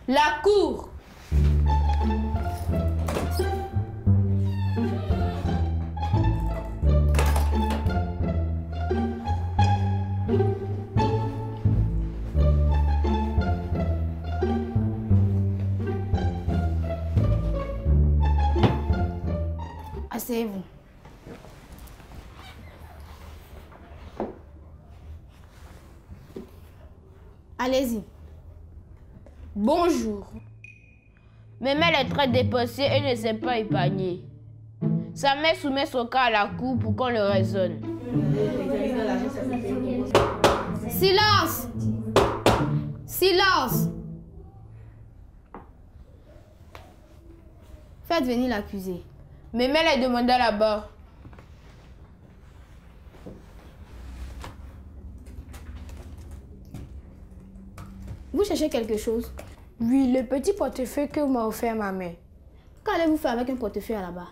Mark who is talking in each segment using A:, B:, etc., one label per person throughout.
A: La cour. Asseyez-vous. Allez-y. Bonjour.
B: Même elle est très dépensée et ne sait pas épargner. Sa mère soumet son cas à la cour pour qu'on le raisonne.
A: Silence! Silence! Faites venir l'accusé.
B: Même elle est demandée là-bas.
A: Vous cherchez quelque chose?
C: Oui, le petit portefeuille que m'a offert ma mère.
A: Qu'allez-vous faire avec un portefeuille là-bas?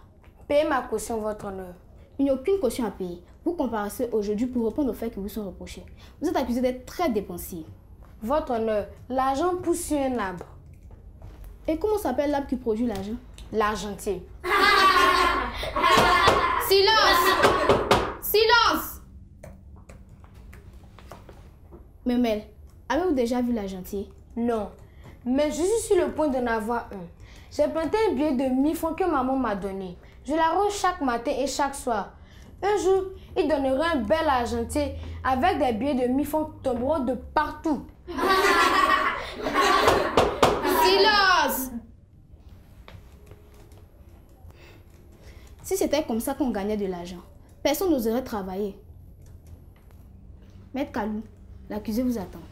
C: Payez ma caution, votre honneur.
A: Il n'y a aucune caution à payer. Vous comparaissez aujourd'hui pour répondre aux faits qui vous sont reprochés. Vous êtes accusé d'être très dépensier.
C: Votre honneur, l'argent pousse sur un arbre.
A: Et comment s'appelle l'arbre qui produit l'argent?
C: L'argentier.
A: Silence! Silence! Memel, avez-vous déjà vu l'argentier?
C: Non, mais je suis sur le point d'en avoir un. J'ai planté un billet de 1000 francs que maman m'a donné. Je l'arrose chaque matin et chaque soir. Un jour, il donnera un bel argentier avec des billets de 1000 francs qui tomberont de partout.
A: Silence! Si c'était comme ça qu'on gagnait de l'argent, personne n'oserait travailler. Maître Kalou, l'accusé vous attend.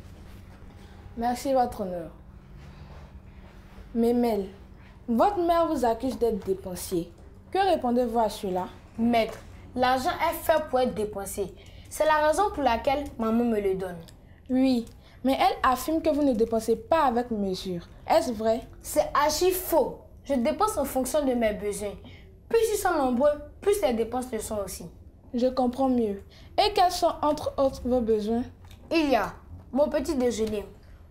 D: Merci, votre honneur. Mémel, votre mère vous accuse d'être dépensier. Que répondez-vous à cela?
C: Maître, l'argent est fait pour être dépensé. C'est la raison pour laquelle maman me le donne.
D: Oui, mais elle affirme que vous ne dépensez pas avec mesure. Est-ce vrai?
C: C'est archi faux. Je dépense en fonction de mes besoins. Plus ils sont nombreux, plus les dépenses le sont aussi.
D: Je comprends mieux. Et quels sont entre autres vos besoins?
C: Il y a mon petit déjeuner,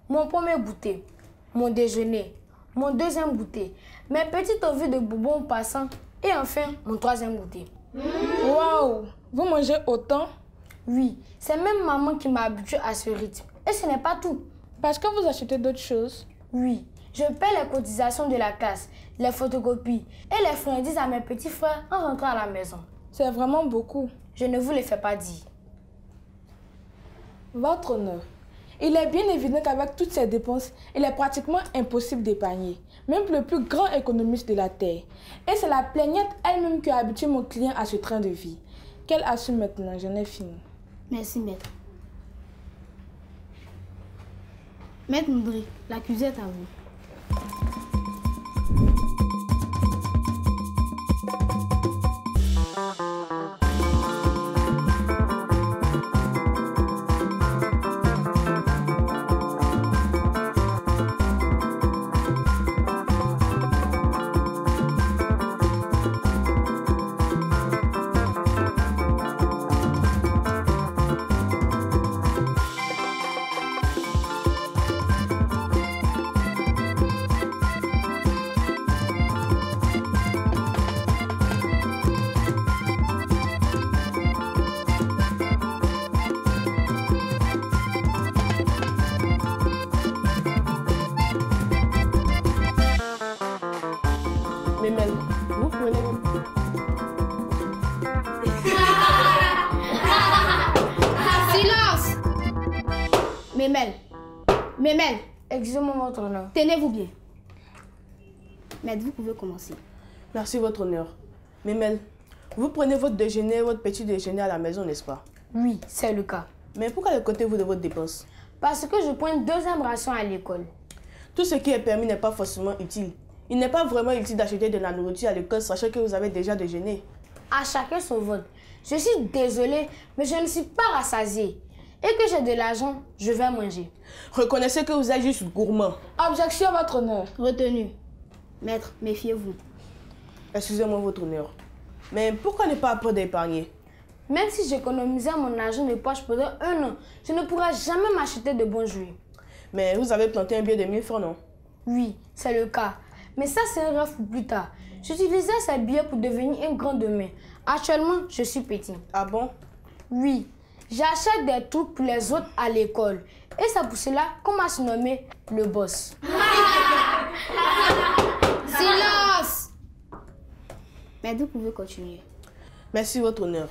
C: mon premier goûter, mon déjeuner, mon deuxième goûter, mes petites envies de bonbons en passant et enfin mon troisième goûter.
D: Waouh! Vous mangez autant?
C: Oui, c'est même maman qui m'a habitué à ce rythme. Et ce n'est pas tout.
D: Parce que vous achetez d'autres choses?
C: Oui, je paie les cotisations de la classe, les photocopies et les friandises à mes petits frères en rentrant à la maison.
D: C'est vraiment beaucoup.
C: Je ne vous le fais pas dire.
D: Votre honneur, il est bien évident qu'avec toutes ces dépenses, il est pratiquement impossible d'épargner, même pour le plus grand économiste de la Terre. Et c'est la plaignante elle-même qui a habitué mon client à ce train de vie. Qu'elle assume maintenant, j'en ai fini.
A: Merci, maître. Maître Moudry, l'accusé est à vous. Memel,
C: excusez-moi, votre honneur.
A: Tenez-vous bien. Maître, vous pouvez commencer.
E: Merci, votre honneur. Memel, vous prenez votre déjeuner, votre petit déjeuner à la maison, n'est-ce pas?
C: Oui, c'est le cas.
E: Mais pourquoi le comptez-vous de votre dépense?
C: Parce que je prends une deuxième ration à l'école.
E: Tout ce qui est permis n'est pas forcément utile. Il n'est pas vraiment utile d'acheter de la nourriture à l'école, sachant que vous avez déjà déjeuné.
C: À chacun son vote. Je suis désolée, mais je ne suis pas rassasiée. Et que j'ai de l'argent, je vais manger.
E: Reconnaissez que vous êtes juste gourmand.
D: Objection, votre honneur.
A: Retenu. Maître, méfiez-vous.
E: Excusez-moi, votre honneur. Mais pourquoi ne pas apprendre à épargner?
C: Même si j'économisais mon argent de poche pendant 1 an, je ne pourrais jamais m'acheter de bons jouets.
E: Mais vous avez planté un billet de 1000 francs, non?
C: Oui, c'est le cas. Mais ça, c'est un rêve pour plus tard. J'utilisais ces billets pour devenir un grand demain. Actuellement, je suis petit.
E: Ah bon?
C: Oui, j'achète des trucs pour les autres à l'école. Et c'est pour cela qu'on m'a surnommé le boss.
A: Silence! Mais vous pouvez continuer.
E: Merci, votre honneur.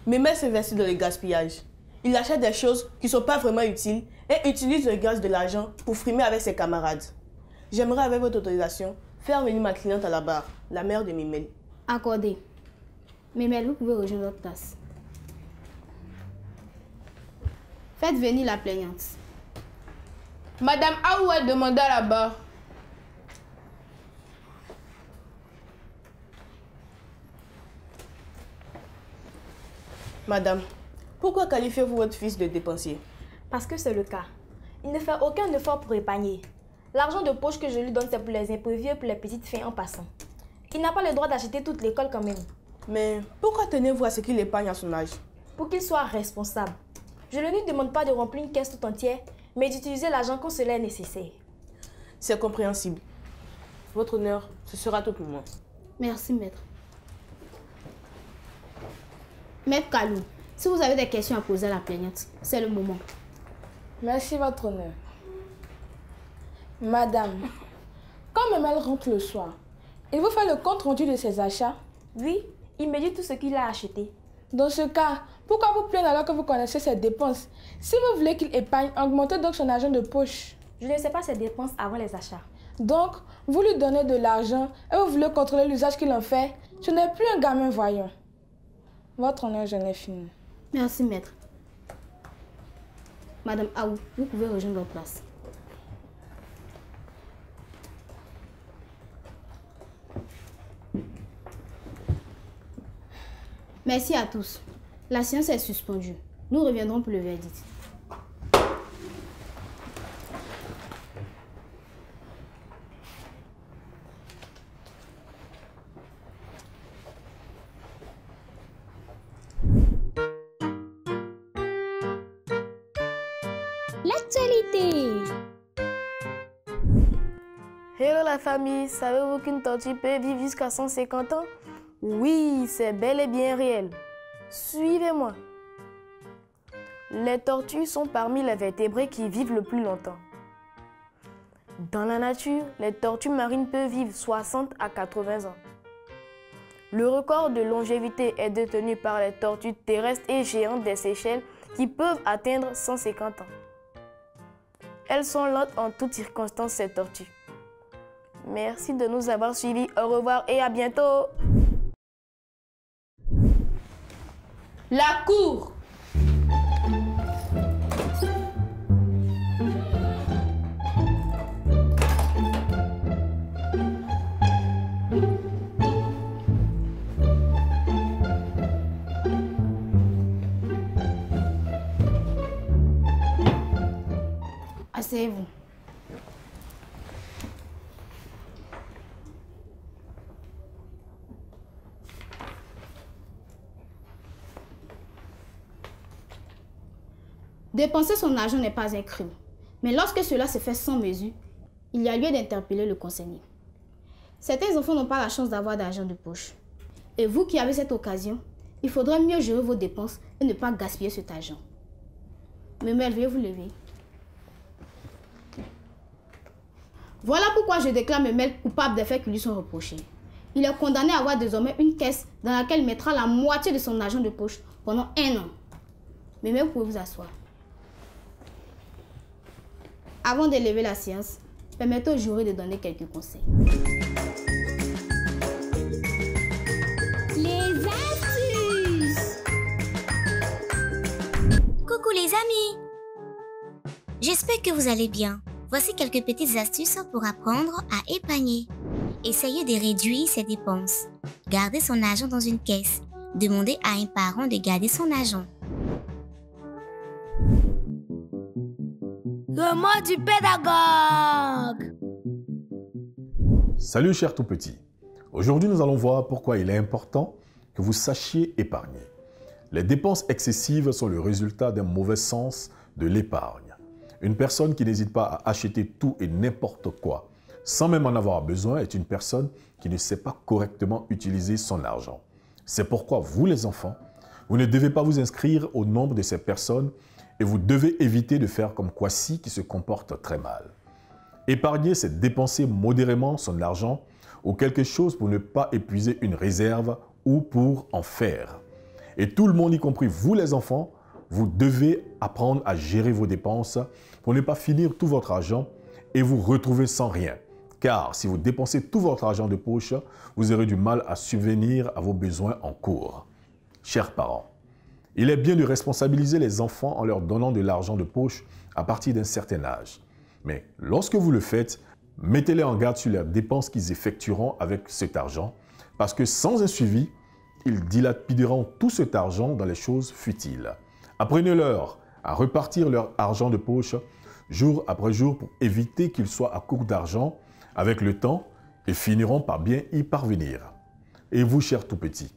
E: Mémel s'investit dans le gaspillage. Il achète des choses qui ne sont pas vraiment utiles et utilise le gaz de l'argent pour frimer avec ses camarades. J'aimerais, avec votre autorisation, faire venir ma cliente à la barre, la mère de Mémel.
A: Accordé. Mémel, vous pouvez rejoindre votre place. Faites venir la plaignante.
B: Madame Aou est demandée à la barre.
E: Madame, pourquoi qualifiez-vous votre fils de dépensier?
F: Parce que c'est le cas. Il ne fait aucun effort pour épargner. L'argent de poche que je lui donne, c'est pour les imprévus et pour les petites fins en passant. Il n'a pas le droit d'acheter toute l'école quand même.
E: Mais pourquoi tenez-vous à ce qu'il épargne à son âge?
F: Pour qu'il soit responsable. Je ne lui demande pas de remplir une caisse tout entière, mais d'utiliser l'argent quand cela est nécessaire.
E: C'est compréhensible. Votre honneur, ce sera tout pour moi.
A: Merci, maître. Maître Kalou, si vous avez des questions à poser à la plaignante, c'est le moment.
D: Merci, votre honneur. Madame, quand Mémel rentre le soir, il vous fait le compte rendu de ses achats?
F: Oui, il me dit tout ce qu'il a acheté.
D: Dans ce cas, pourquoi vous plaindre alors que vous connaissez ses dépenses? Si vous voulez qu'il épargne, augmentez donc son argent de poche.
F: Je ne sais pas ses dépenses avant les achats.
D: Donc, vous lui donnez de l'argent et vous voulez contrôler l'usage qu'il en fait. Ce n'est plus un gamin voyant. Votre honneur, j'en ai fini.
A: Merci, maître. Madame Aou, vous pouvez rejoindre votre place. Merci à tous. La séance est suspendue. Nous reviendrons pour le verdict.
G: L'actualité.
F: Hello la famille, savez-vous qu'une tortue peut vivre jusqu'à 150 ans? Oui, c'est bel et bien réel. Suivez-moi. Les tortues sont parmi les vertébrés qui vivent le plus longtemps. Dans la nature, les tortues marines peuvent vivre 60 à 80 ans. Le record de longévité est détenu par les tortues terrestres et géantes des Seychelles qui peuvent atteindre 150 ans. Elles sont lentes en toutes circonstances, ces tortues. Merci de nous avoir suivis. Au revoir et à bientôt.
B: La cour.
A: Asseyez-vous. Dépenser son argent n'est pas un crime. Mais lorsque cela se fait sans mesure, il y a lieu d'interpeller le concerné. Certains enfants n'ont pas la chance d'avoir d'argent de poche. Et vous qui avez cette occasion, il faudrait mieux gérer vos dépenses et ne pas gaspiller cet argent. Mémel, veuillez vous lever. Voilà pourquoi je déclare Mémel coupable des faits qui lui sont reprochés. Il est condamné à avoir désormais une caisse dans laquelle il mettra la moitié de son argent de poche pendant 1 an. Mémel, vous pouvez vous asseoir. Avant d'élever la séance, permettez au jury de donner quelques conseils.
G: Les astuces. Coucou les amis. J'espère que vous allez bien. Voici quelques petites astuces pour apprendre à épargner. Essayez de réduire ses dépenses. Gardez son argent dans une caisse. Demandez à un parent de garder son argent.
C: Le mot du pédagogue.
H: Salut chers tout-petits. Aujourd'hui, nous allons voir pourquoi il est important que vous sachiez épargner. Les dépenses excessives sont le résultat d'un mauvais sens de l'épargne. Une personne qui n'hésite pas à acheter tout et n'importe quoi, sans même en avoir besoin, est une personne qui ne sait pas correctement utiliser son argent. C'est pourquoi vous, les enfants, vous ne devez pas vous inscrire au nombre de ces personnes et vous devez éviter de faire comme Kwasi qui se comporte très mal. Épargner, c'est dépenser modérément son argent ou quelque chose pour ne pas épuiser une réserve ou pour en faire. Et tout le monde, y compris vous les enfants, vous devez apprendre à gérer vos dépenses pour ne pas finir tout votre argent et vous retrouver sans rien. Car si vous dépensez tout votre argent de poche, vous aurez du mal à subvenir à vos besoins en cours. Chers parents, il est bien de responsabiliser les enfants en leur donnant de l'argent de poche à partir d'un certain âge. Mais lorsque vous le faites, mettez-les en garde sur les dépenses qu'ils effectueront avec cet argent, parce que sans un suivi, ils dilapideront tout cet argent dans les choses futiles. Apprenez-leur à repartir leur argent de poche jour après jour pour éviter qu'ils soient à court d'argent avec le temps et finiront par bien y parvenir. Et vous, chers tout-petits,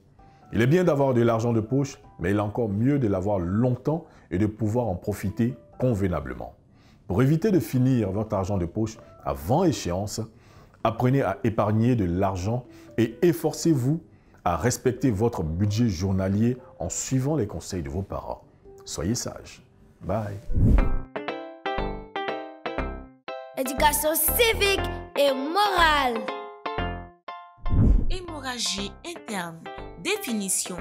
H: il est bien d'avoir de l'argent de poche, mais il est encore mieux de l'avoir longtemps et de pouvoir en profiter convenablement. Pour éviter de finir votre argent de poche avant échéance, apprenez à épargner de l'argent et efforcez-vous à respecter votre budget journalier en suivant les conseils de vos parents. Soyez sages. Bye.
I: Éducation civique et morale.
J: Hémorragie interne. Définition.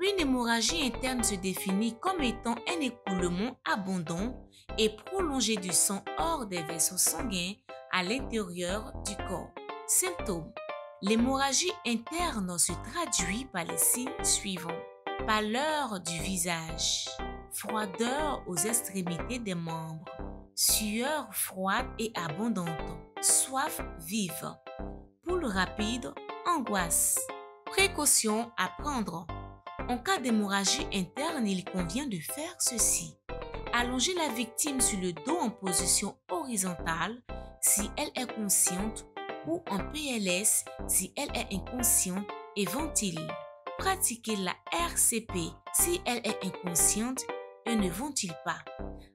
J: Une hémorragie interne se définit comme étant un écoulement abondant et prolongé du sang hors des vaisseaux sanguins à l'intérieur du corps. Symptômes. L'hémorragie interne se traduit par les signes suivants. Pâleur du visage, froideur aux extrémités des membres, sueur froide et abondante, soif vive, pouls rapide, angoisse. Précautions à prendre. En cas d'hémorragie interne, il convient de faire ceci. Allonger la victime sur le dos en position horizontale si elle est consciente ou en PLS si elle est inconsciente et ventile. Pratiquer la RCP si elle est inconsciente et ne ventile pas.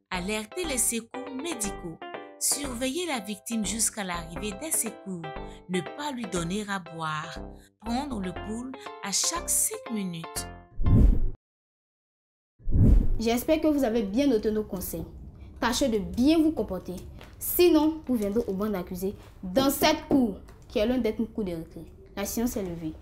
J: Alerter les secours médicaux. Surveiller la victime jusqu'à l'arrivée des secours. Ne pas lui donner à boire. Prendre le pouls à chaque 5 minutes.
A: J'espère que vous avez bien noté nos conseils. Tâchez de bien vous comporter. Sinon, vous viendrez au banc d'accusés dans cette cour qui est l'un des cours de récré. La séance est levée.